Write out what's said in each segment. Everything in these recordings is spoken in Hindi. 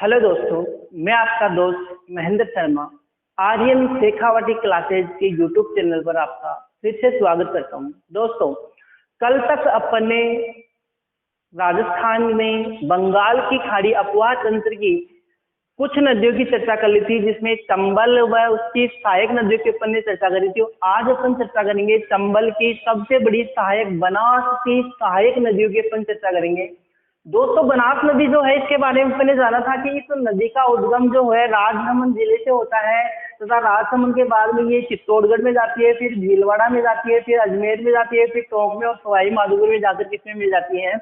हेलो दोस्तों, मैं आपका दोस्त महेंद्र शर्मा आर्यन शेखावटी क्लासेज के यूट्यूब चैनल पर आपका फिर से स्वागत करता हूं। दोस्तों, कल तक अपन ने राजस्थान में बंगाल की खाड़ी अपवाह तंत्र की कुछ नदियों की चर्चा कर ली थी, जिसमें चंबल व उसकी सहायक नदियों की अपन ने चर्चा करी थी। आज अपन चर्चा करेंगे चंबल की सबसे बड़ी सहायक बनास की सहायक नदियों की अपन चर्चा करेंगे। दोस्तों, बनास नदी जो है, इसके बारे में मैंने जाना था कि इस नदी का उद्गम जो है राजसमंद जिले से होता है तथा राजसमंद के बाद में ये चित्तौड़गढ़ में जाती है, फिर भीलवाड़ा में जाती है, फिर अजमेर में जाती है, फिर टोंक में और सवाई माधोपुर में जाकर किसमें मिल जाती है,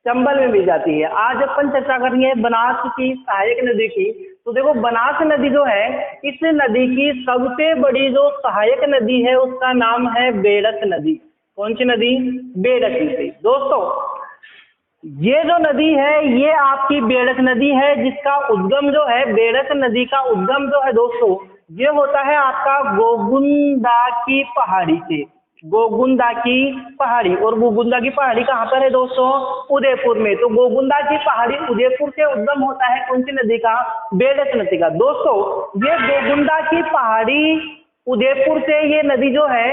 चंबल में मिल जाती है। आज अपन चर्चा करेंगे बनास की सहायक नदी की। तो देखो, बनास नदी जो है, इस नदी की सबसे बड़ी जो सहायक नदी है उसका नाम है बेड़क नदी। कौन सी नदी? बेड़क नदी। दोस्तों, ये जो नदी है ये आपकी बेड़क नदी है, जिसका उद्गम जो है, बेड़क नदी का उद्गम जो है दोस्तों, ये होता है आपका गोगुंदा की पहाड़ी से। गोगुंदा की पहाड़ी, और गोगुंदा की पहाड़ी कहाँ पर है दोस्तों? उदयपुर में। तो गोगुंदा की पहाड़ी उदयपुर से उद्गम होता है कौन सी नदी का? बेड़क नदी का। दोस्तों, ये गोगुंदा की पहाड़ी उदयपुर से ये नदी जो है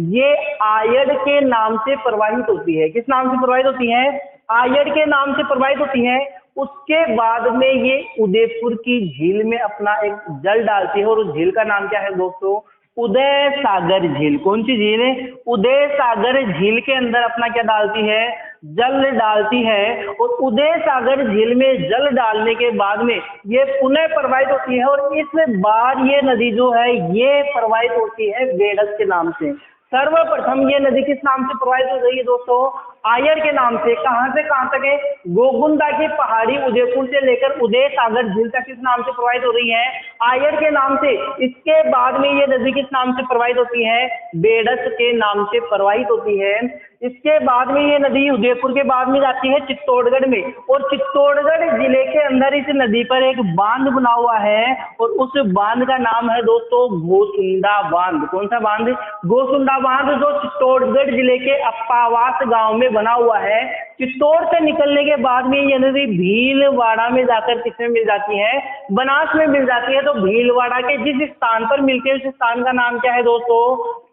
ये आयड़ के नाम से प्रवाहित होती है। किस नाम से प्रवाहित होती है? आयड़ के नाम से प्रवाहित होती है। उसके बाद में ये उदयपुर की झील में अपना एक जल डालती है, और उस झील का नाम क्या है दोस्तों? उदय सागर झील। कौन सी झील है? उदय सागर झील के अंदर अपना क्या डालती है? जल डालती है। और उदय सागर झील में जल डालने के बाद में ये पुनः प्रवाहित होती है, और इस बार ये नदी जो है ये प्रवाहित होती है बेड़क के नाम से। सर्वप्रथम ये नदी किस नाम से प्रवाहित हो रही है दोस्तों? आयड़ के नाम से। कहां से कहां तक है? गोगुंदा की पहाड़ी उदयपुर से लेकर उदय सागर झील तक किस नाम से प्रवाहित हो रही है? आयड़ के नाम से। इसके बाद में ये नदी किस नाम से प्रवाहित होती है? बेड़क के नाम से प्रवाहित होती है। इसके बाद में ये नदी उदयपुर के बाद में जाती है चित्तौड़गढ़ में, और चित्तौड़गढ़ जिले के अंदर इस नदी पर एक बांध बना हुआ है, और उस बांध का नाम है दोस्तों गोसुंडा बांध। कौन सा बांध? गोसुंडा बांध, जो चित्तौड़गढ़ जिले के अप्पावास गांव में बना हुआ है। चित्तौड़ से निकलने के बाद में ये नदी भीलवाड़ा में जाकर किसमें मिल जाती है? बनास में मिल जाती है। तो भीलवाड़ा के जिस स्थान पर मिलती है उस स्थान का नाम क्या है दोस्तों?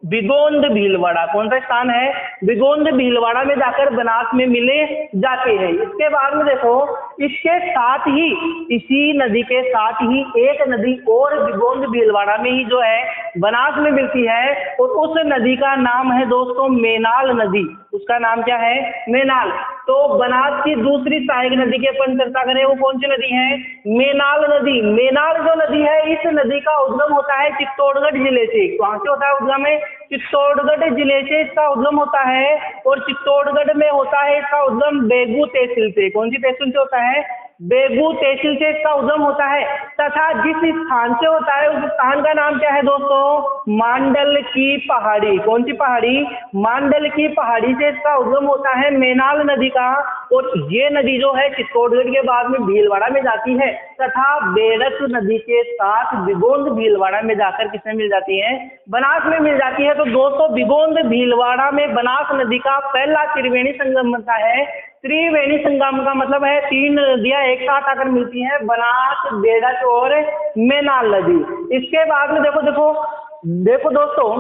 बिगोंद भीलवाड़ा। कौन सा स्थान है? बिगोंद भीलवाड़ा में जाकर बनास में मिले जाते हैं। इसके बाद में देखो, इसके साथ ही, इसी नदी के साथ ही एक नदी और बिगोंद भीलवाड़ा में ही जो है बनास में मिलती है, और उस नदी का नाम है दोस्तों मेनाल नदी। उसका नाम क्या है? मेनाल। तो बनास की दूसरी सहायक नदी की अपन चर्चा करें, वो कौन सी नदी है? मेनाल नदी। मेनाल जो नदी है, इस नदी का उद्गम होता है चित्तौड़गढ़ जिले से। कहां से होता है उद्गम? है चित्तौड़गढ़ जिले से इसका उद्गम होता है, और चित्तौड़गढ़ में होता है इसका उद्गम बेगू तहसील से। कौन सी तहसील से होता है? बेगू तहसील से इसका उद्गम होता है। तथा जिस स्थान से होता है उस स्थान का नाम क्या है दोस्तों? मांडल की पहाड़ी। कौन सी पहाड़ी? मांडल की पहाड़ी से इसका उद्गम होता है मेनाल नदी का। और ये नदी जो है चित्तौड़गढ़ के बाद में भीलवाड़ा में जाती है, तथा बेड़क नदी के साथ बिगोंद भीलवाड़ा में जाकर किसमें मिल जाती है? बनास में मिल जाती है। तो दोस्तों, बिगोंद भीलवाड़ा में बनास नदी का पहला त्रिवेणी संगम बनता है। त्रिवेणी संगम का मतलब है तीन नदियां एक साथ आकर मिलती हैं, बनास, बेड़क और मेनाल नदी। इसके बाद में देखो दोस्तों,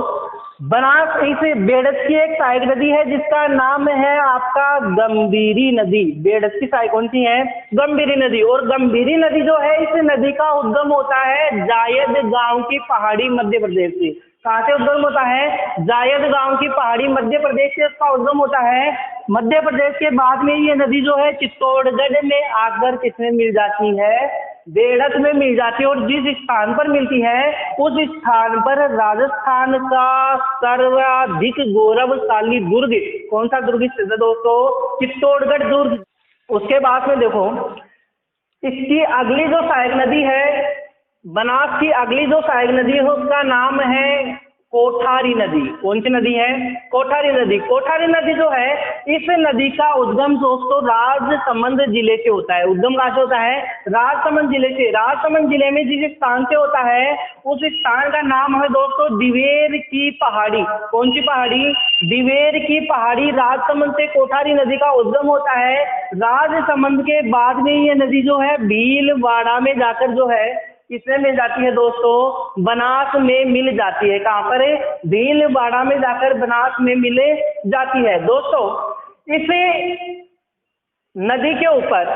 बनास इस बेड़क की एक सहायक नदी है जिसका नाम है आपका गंभीरी नदी। बेड़क की सहायक कौन सी है? गंभीरी नदी। और गंभीरी नदी जो है, इस नदी का उद्गम होता है जायद गांव की पहाड़ी मध्य प्रदेश से। कहां से उद्गम होता है? जायद गांव की पहाड़ी मध्य प्रदेश से इसका उद्गम होता है। मध्य प्रदेश के बाद में ये नदी जो है चित्तौड़गढ़ में आकर किसमें मिल जाती है? बेड़क में मिल जाती है। और जिस स्थान पर मिलती है उस स्थान पर राजस्थान का सर्वाधिक गौरवशाली दुर्ग, कौन सा दुर्ग स्थित है दोस्तों? चित्तौड़गढ़ दुर्ग। उसके बाद में देखो, इसकी अगली जो सहायक नदी है, बनास की अगली जो सहायक नदी है उसका नाम है कोठारी नदी। कौन सी नदी है? कोठारी नदी। कोठारी नदी जो है, इस नदी का उद्गम दोस्तों राजसमंद जिले से होता है। उद्गम कहाँ से होता है? राजसमंद जिले से। राजसमंद जिले में जिस स्थान से होता है उस स्थान का नाम है दोस्तों दिवेर की पहाड़ी। कौन सी पहाड़ी? दिवेर की पहाड़ी। राजसमंद से कोठारी नदी का उद्गम होता है। राजसमंद के बाद में ये नदी जो है भीलवाड़ा में जाकर जो है किसमें मिल जाती है दोस्तों? बनास में मिल जाती है। कहाँ पर? भीलवाड़ा में जाकर बनास में मिले जाती है। दोस्तों इसे नदी के ऊपर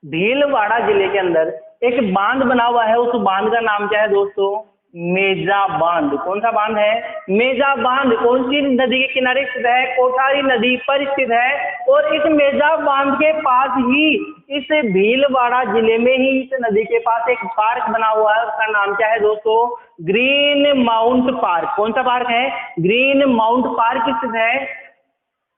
भीलवाड़ा जिले के अंदर एक बांध बना हुआ है। उस बांध का नाम क्या है दोस्तों? मेजा बांध। कौन सा बांध है? मेजा बांध। कौन सी नदी के किनारे स्थित है? कोठारी नदी पर स्थित है। और इस मेजा बांध के पास ही, इस भीलवाड़ा जिले में ही इस नदी के पास एक पार्क बना हुआ है। उसका नाम क्या है दोस्तों? Green mount park. कौन सा पार्क है? ग्रीन माउंट पार्क स्थित है।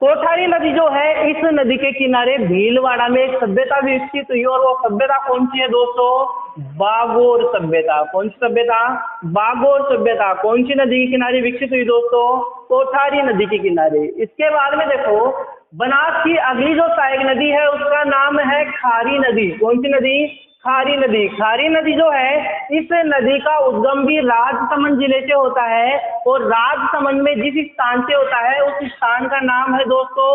कोठारी नदी जो है, इस नदी के किनारे भीलवाड़ा में एक सभ्यता भी विकसित हुई और वो सभ्यता कौन सी है दोस्तों? बागोर सभ्यता। कौन सी सभ्यता? बागोर सभ्यता। कौन सी नदी के किनारे विकसित हुई दोस्तों? कोठारी नदी के किनारे। इसके बाद में देखो, बनास की अगली जो सहायक नदी है उसका नाम है खारी नदी। कौन सी नदी? खारी नदी। खारी नदी जो है, इस नदी का उद्गम भी राजसमंद जिले से होता है और राजसमंद में जिस स्थान से होता है उस स्थान का नाम है दोस्तों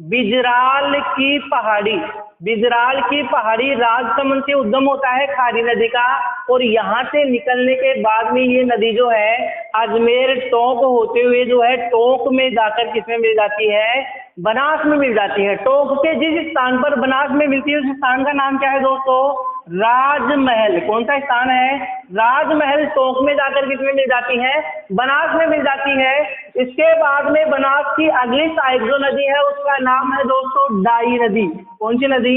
बिजराल की पहाड़ी। बिजराल की पहाड़ी। राजसमंद से उद्गम होता है खारी नदी का और यहाँ से निकलने के बाद में ये नदी जो है अजमेर टोंक होते हुए जो है टोंक में जाकर किसमें मिल जाती है? बनास में मिल जाती है। टोंक के जिस स्थान पर बनास में मिलती है उस स्थान का नाम क्या है दोस्तों? राजमहल। कौन सा स्थान है? राजमहल। टोंक में जाकर किसमें मिल जाती है? बनास में मिल जाती है। इसके बाद में बनास की अगली सहायक जो नदी है उसका नाम है दोस्तों डाई नदी। कौन सी नदी?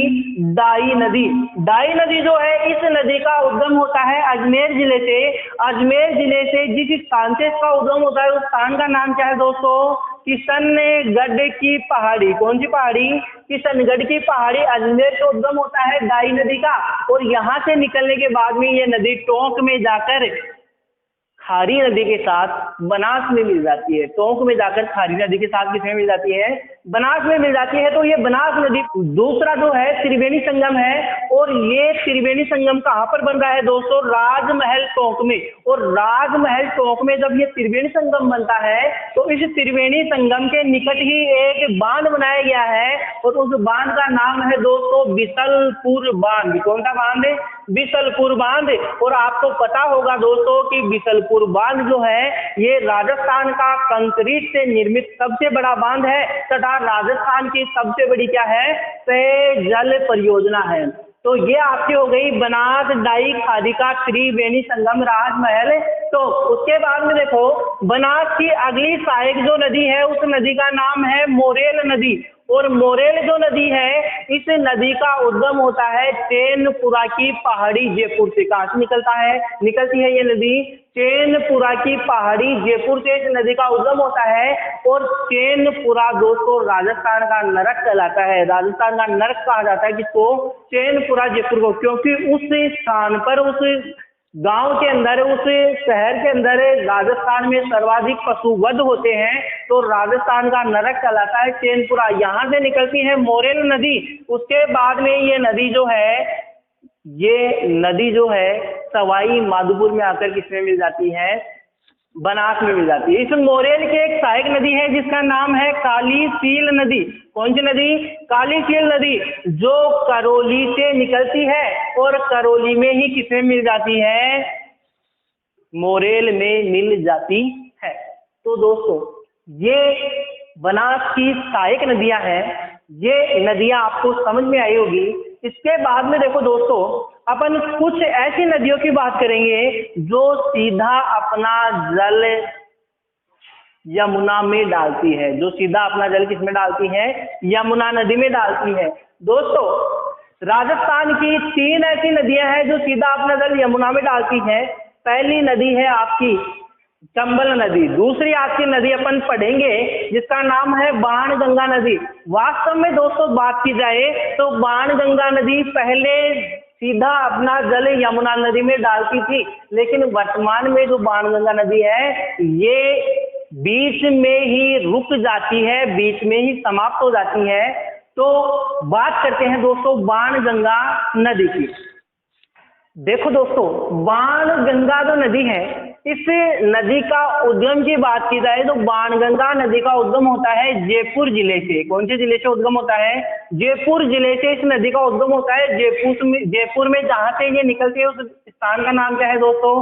डाई नदी। डाई नदी जो है, इस नदी का उद्गम होता है अजमेर जिले से। अजमेर जिले से जिस स्थान से इसका उद्गम होता है उस स्थान का नाम क्या है दोस्तों? किशनगढ़ की पहाड़ी। कौन सी पहाड़ी? किशनगढ़ की पहाड़ी। अजमेर से उद्गम होता है डाई नदी का और यहाँ से निकलने के बाद में ये नदी टोंक में जाकर खारी नदी के साथ बनास में मिल जाती है। टोंक में जाकर खारी नदी के साथ किसमें मिल जाती है? बनास में मिल जाती है। तो ये बनास नदी दूसरा जो है त्रिवेणी संगम है और ये त्रिवेणी संगम कहाँ पर बन रहा है दोस्तों? राजमहल टोंक में। और राजमहल टोंक में जब ये त्रिवेणी संगम बनता है तो इस त्रिवेणी संगम के निकट ही एक बांध बनाया गया है और उस बांध का नाम है दोस्तों बिसलपुर बांध। कौन सा बांध? बिसलपुर बांध। और आपको पता होगा दोस्तों कि बिसलपुर बांध जो है ये राजस्थान का कंक्रीट से निर्मित सबसे बड़ा बांध है तथा राजस्थान की सबसे बड़ी क्या है? पेयजल परियोजना है। तो ये आपकी हो गई बनास, डाई, खारी का त्रिवेणी संगम, राजमहल। तो उसके बाद में देखो, बनास की अगली सहायक जो नदी है उस नदी का नाम है मोरेल नदी। और मोरेल जो नदी है, इस नदी का उद्गम होता है चैनपुरा की पहाड़ी जयपुर से। कहाँ से निकलती है ये नदी? चैनपुरा की पहाड़ी जयपुर से इस नदी का उद्गम होता है। और चैनपुरा दोस्तों राजस्थान का नरक कहलाता है। राजस्थान का नरक कहा जाता है किसको? चैनपुरा जयपुर को, क्योंकि उस स्थान पर, उस गांव के अंदर, उस शहर के अंदर राजस्थान में सर्वाधिक पशुवध होते हैं तो राजस्थान का नरक कहलाता है चैनपुरा। यहाँ से निकलती है मोरेल नदी। उसके बाद में ये नदी जो है सवाई माधोपुर में आकर किसमें मिल जाती है? बनास में मिल जाती है। इस मोरेल की एक सहायक नदी है जिसका नाम है काली सील नदी। कौन सी नदी? काली सील नदी, जो करौली से निकलती है और करौली में ही किसमें मिल जाती है? मोरेल में मिल जाती है। तो दोस्तों ये बनास की सहायक नदियां हैं। ये नदियां आपको समझ में आई होगी। इसके बाद में देखो दोस्तों, अपन कुछ ऐसी नदियों की बात करेंगे जो सीधा अपना जल यमुना में डालती है। जो सीधा अपना जल किसमें डालती है? यमुना नदी में डालती है। दोस्तों राजस्थान की 3 ऐसी नदियां हैं जो सीधा अपना जल यमुना में डालती हैं। पहली नदी है आपकी चंबल नदी। दूसरी आपकी नदी अपन पढ़ेंगे जिसका नाम है बाणगंगा नदी। वास्तव में दोस्तों बात की जाए तो बाणगंगा नदी पहले सीधा अपना जल यमुना नदी में डालती थी, लेकिन वर्तमान में जो बाणगंगा नदी है ये बीच में ही रुक जाती है, बीच में ही समाप्त हो जाती है। तो बात करते हैं दोस्तों बाणगंगा नदी की। देखो दोस्तों, बाणगंगा जो नदी है, इस नदी का उद्गम की बात की जाए तो बाणगंगा नदी का उद्गम होता है जयपुर जिले से। कौन से जिले से उद्गम होता है? जयपुर जिले से इस नदी का उद्गम होता है। जयपुर में जहां से ये निकलती है उस स्थान का नाम क्या है दोस्तों?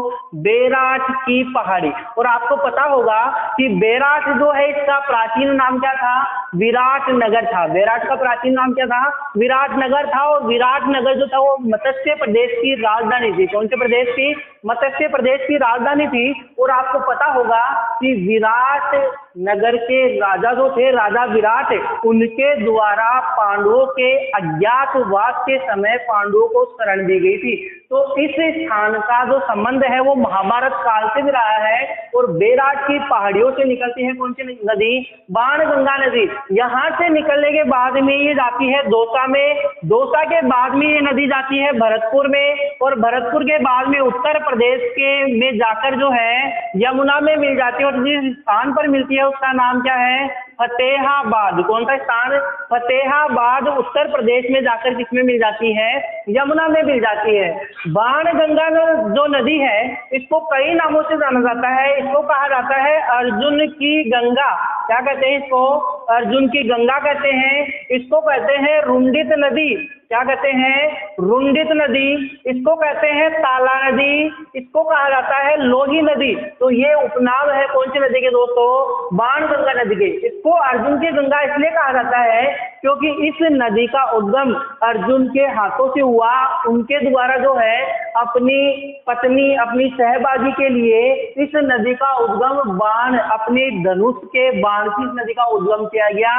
बेराट की पहाड़ी। और आपको पता होगा कि बेराट जो है इसका प्राचीन नाम क्या था? विराट नगर था। बेराट का प्राचीन नाम क्या था? विराट नगर था। और विराट नगर जो था वो मत्स्य प्रदेश की राजधानी थी। कौन से प्रदेश की? मत्स्य प्रदेश की राजधानी थी। और आपको पता होगा कि विराट नगर के राजा जो थे, राजा विराट, उनके द्वारा पांडवों के अज्ञातवास के समय पांडवों को शरण दी गई थी। तो इस स्थान का जो संबंध है वो महाभारत काल से भी रहा है। और बेराट की पहाड़ियों से निकलती है कौन सी नदी? बाणगंगा नदी। यहाँ से निकलने के बाद में ये जाती है दौसा में। दौसा के बाद में ये नदी जाती है भरतपुर में। और भरतपुर के बाद में उत्तर प्रदेश के में जाकर जो है यमुना में मिल जाती है। और जिस स्थान पर मिलती है उसका नाम क्या है? फतेहाबाद। कौन सा स्थान? फतेहाबाद उत्तर प्रदेश में जाकर किसमें मिल जाती है? यमुना में मिल जाती है। बाणगंगा जो नदी है इसको कई नामों से जाना जाता है। इसको कहा जाता है अर्जुन की गंगा। क्या कहते हैं इसको? अर्जुन की गंगा कहते हैं। इसको कहते हैं रुंडित नदी। क्या कहते हैं? रुंडित नदी। इसको कहते हैं ताला नदी। इसको कहा जाता है लोही नदी। तो ये उपनाम है कौन सी नदी के दोस्तों? बाणगंगा नदी के। इसको अर्जुन की गंगा इसलिए कहा जाता है क्योंकि इस नदी का उद्गम अर्जुन के हाथों से हुआ। उनके द्वारा जो है अपनी पत्नी, अपनी सहभागी के लिए इस नदी का उद्गम बाण, अपने धनुष के बाण से इस नदी का उद्गम किया गया।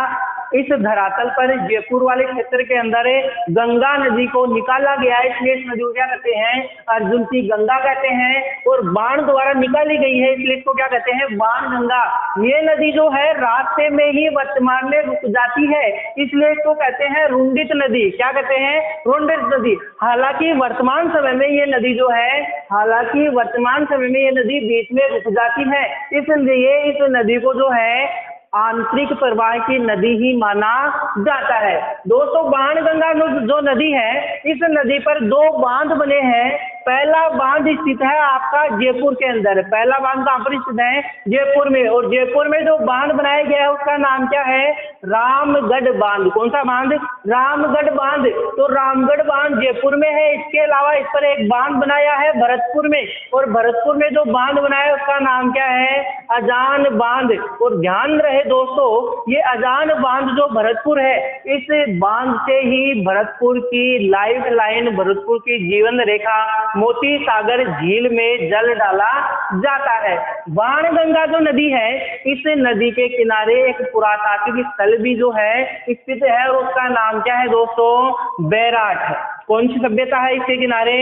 इस धरातल पर जयपुर वाले क्षेत्र के अंदर गंगा नदी को निकाला गया, इसलिए इस नदी को क्या कहते हैं? अर्जुन की गंगा कहते हैं। और बाण द्वारा निकाली गई है इसलिए इसको क्या कहते हैं? बाणगंगा। ये नदी जो है रास्ते में ही वर्तमान में रुक जाती है, इसलिए इसको कहते हैं रुंडित नदी। क्या कहते हैं? रुंडित नदी। हालांकि वर्तमान समय में ये नदी जो है, हालांकि वर्तमान समय में ये नदी बीच में रुक जाती है, इसलिए इस नदी को जो है आंतरिक प्रवाह की नदी ही माना जाता है। दोस्तों, बाणगंगा जो नदी है इस नदी पर दो बांध बने हैं। पहला बांध स्थित है आपका जयपुर के अंदर। पहला बांध कहां पर स्थित है? जयपुर में। और जयपुर में जो बांध बनाया गया है उसका नाम क्या है? रामगढ़ बांध। कौन सा बांध? रामगढ़ बांध। तो रामगढ़ बांध जयपुर में है। इसके अलावा इस पर एक बांध बनाया है भरतपुर में। और भरतपुर में जो बांध बनाया है उसका नाम क्या है? अजान बांध। और ध्यान रहे दोस्तों, ये अजान बांध जो भरतपुर है, इस बांध से ही भरतपुर की लाइफ लाइन, भरतपुर की जीवन रेखा मोती सागर झील में जल डाला जाता है। बाणगंगा जो नदी है इस नदी के किनारे एक पुरातात्विक स्थल भी जो है स्थित है। और उसका नाम क्या है दोस्तों? बेराट। कौन सी सभ्यता है इसके किनारे?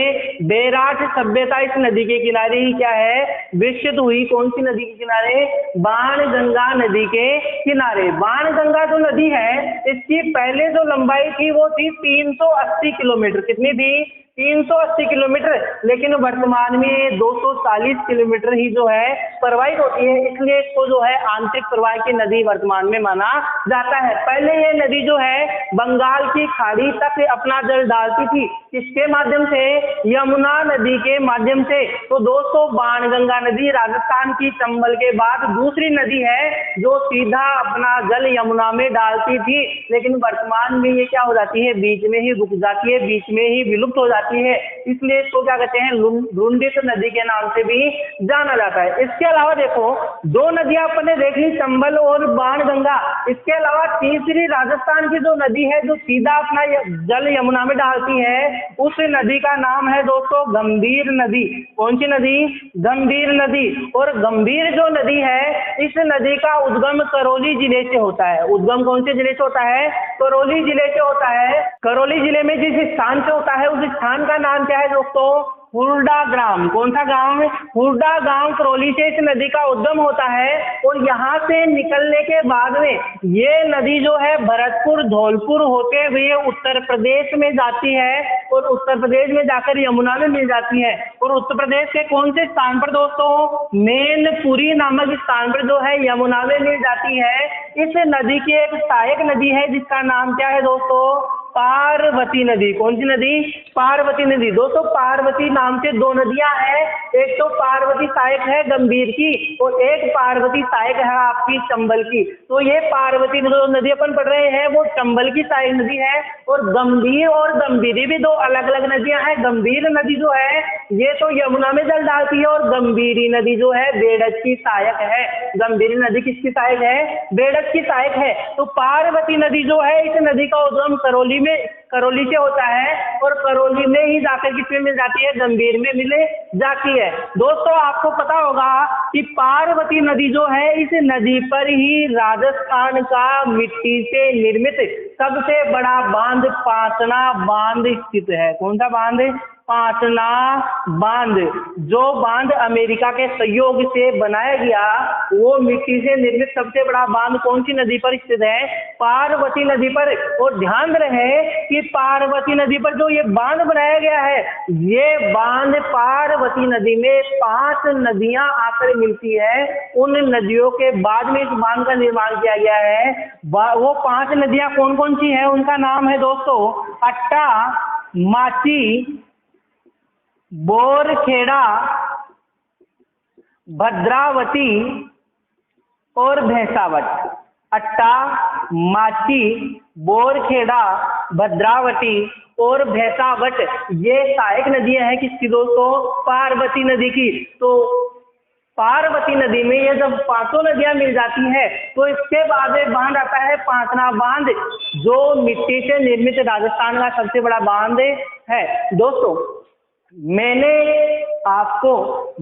बेराट सभ्यता इस नदी के किनारे ही क्या है? विकसित हुई। कौन सी नदी के किनारे? बाणगंगा नदी के किनारे। बाणगंगा जो नदी है इसकी पहले जो लंबाई थी वो थी 380 किलोमीटर। कितनी थी? 380 किलोमीटर। लेकिन वर्तमान में 240 किलोमीटर ही जो है प्रवाहित होती है, इसलिए इसको जो है आंतरिक प्रवाह की नदी वर्तमान में माना जाता है। पहले ये नदी जो है बंगाल की खाड़ी तक अपना जल डालती थी। किसके माध्यम से? यमुना नदी के माध्यम से। तो दोस्तों, बाणगंगा नदी राजस्थान की चंबल के बाद दूसरी नदी है जो सीधा अपना जल यमुना में डालती थी, लेकिन वर्तमान में ये क्या हो जाती है? बीच में ही रुक जाती है, बीच में ही विलुप्त हो जाती है। इसलिए इसको क्या कहते हैं? रुंडित नदी के नाम से भी जाना जाता है। इसके अलावा देखो, दो नदियां अपने देख ली, चंबल और बाणगंगा। इसके अलावा तीसरी राजस्थान की जो नदी है जो सीधा अपना जल यमुना में डालती है, उस नदी का नाम है दोस्तों गंभीर नदी। कौन सी नदी? गंभीर नदी। और गंभीर जो नदी है इस नदी का उद्गम करौली जिले से होता है। उद्गम कौन से जिले से होता है? करौली जिले से होता है। करौली जिले में जिस स्थान से होता है उस स्थान का नाम क्या है दोस्तों? हुरडा ग्राम, कौन सा गांव है? हुरडा गांव करौली से इस नदी का उद्गम होता है और यहाँ से निकलने के बाद में ये नदी जो है भरतपुर धौलपुर होते हुए उत्तर प्रदेश में जाती है और उत्तर प्रदेश में जाकर यमुना में मिल जाती है। और उत्तर प्रदेश के कौन से स्थान पर दोस्तों? मैनपुरी नामक स्थान पर जो है यमुना में मिल जाती है। इस नदी की एक सहायक नदी है जिसका नाम क्या है दोस्तों? पार्वती नदी। कौन सी नदी? पार्वती नदी। दोस्तों पार्वती नाम से दो नदियां हैं, एक तो पार्वती सहायक है गंभीर की और एक पार्वती सहायक है आपकी चंबल की। तो ये पार्वती जो नदी अपन पढ़ रहे हैं वो चंबल की सहायक नदी है और गंभीर और गंभीरी भी दो अलग अलग नदियां हैं। गंभीर नदी जो है ये तो यमुना में जल डालती है और गंभीरी नदी जो है बेड़ज की सहायक है। गंभीरी नदी किसकी सहायक है? बेड़ज की सहायक है। तो पार्वती नदी जो है इस नदी का उद्गम करौली से होता है और करौली में ही जाकर किसमें मिल जाती है? गंभीर में मिले जाती है। दोस्तों आपको पता होगा कि पार्वती नदी जो है इस नदी पर ही राजस्थान का मिट्टी से निर्मित सबसे बड़ा बांध पाटना बांध स्थित है। कौन सा बांध? पाटना बांध। जो बांध अमेरिका के सहयोग से बनाया गया वो मिट्टी से निर्मित सबसे बड़ा बांध कौन सी नदी पर स्थित है? पार्वती नदी पर। और ध्यान रहे कि पार्वती नदी पर जो ये बांध बनाया गया है ये बांध पार्वती नदी में 5 नदियां आकर मिलती है। उन नदियों के बाद में इस बांध का निर्माण किया गया है। वो 5 नदियां कौन कौन सी हैं? उनका नाम है दोस्तों अट्टा, माची, बोरखेड़ा, भद्रावती और भैंसावट। अट्टा, माची, बोरखेड़ा, भद्रावती और भैंसावट ये सहायक नदियां हैं किसकी दोस्तों? पार्वती नदी की। तो पार्वती नदी में ये जब 5 नदियां मिल जाती है तो इसके बाद में बांध आता है पाटना बांध जो मिट्टी से निर्मित राजस्थान का सबसे बड़ा बांध है। दोस्तों मैंने आपको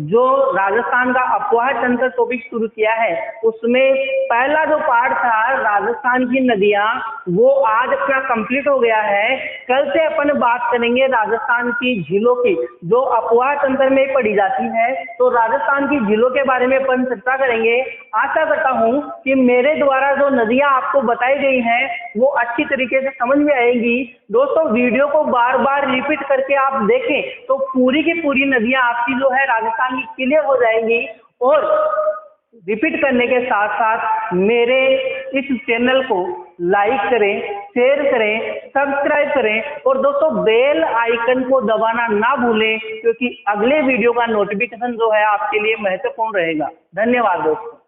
जो राजस्थान का अफवाह तंत्र टॉपिक शुरू किया है उसमें पहला जो पार्ट था राजस्थान की नदियां वो आज अपना कंप्लीट हो गया है। कल से अपन बात करेंगे राजस्थान की झीलों की जो अफवाह तंत्र में पढ़ी जाती है। तो राजस्थान की झीलों के बारे में अपन चर्चा करेंगे। आशा करता हूं कि मेरे द्वारा जो नदियां आपको बताई गई हैं वो अच्छी तरीके से समझ में आएंगी। दोस्तों वीडियो को बार बार रिपीट करके आप देखें तो पूरी की पूरी नदियां आपकी जो है राजस्थान की क्लियर हो जाएंगी। और रिपीट करने के साथ साथ मेरे इस चैनल को लाइक करें, शेयर करें, सब्सक्राइब करें और दोस्तों बेल आइकन को दबाना ना भूलें क्योंकि अगले वीडियो का नोटिफिकेशन जो है आपके लिए महत्वपूर्ण रहेगा। धन्यवाद दोस्तों।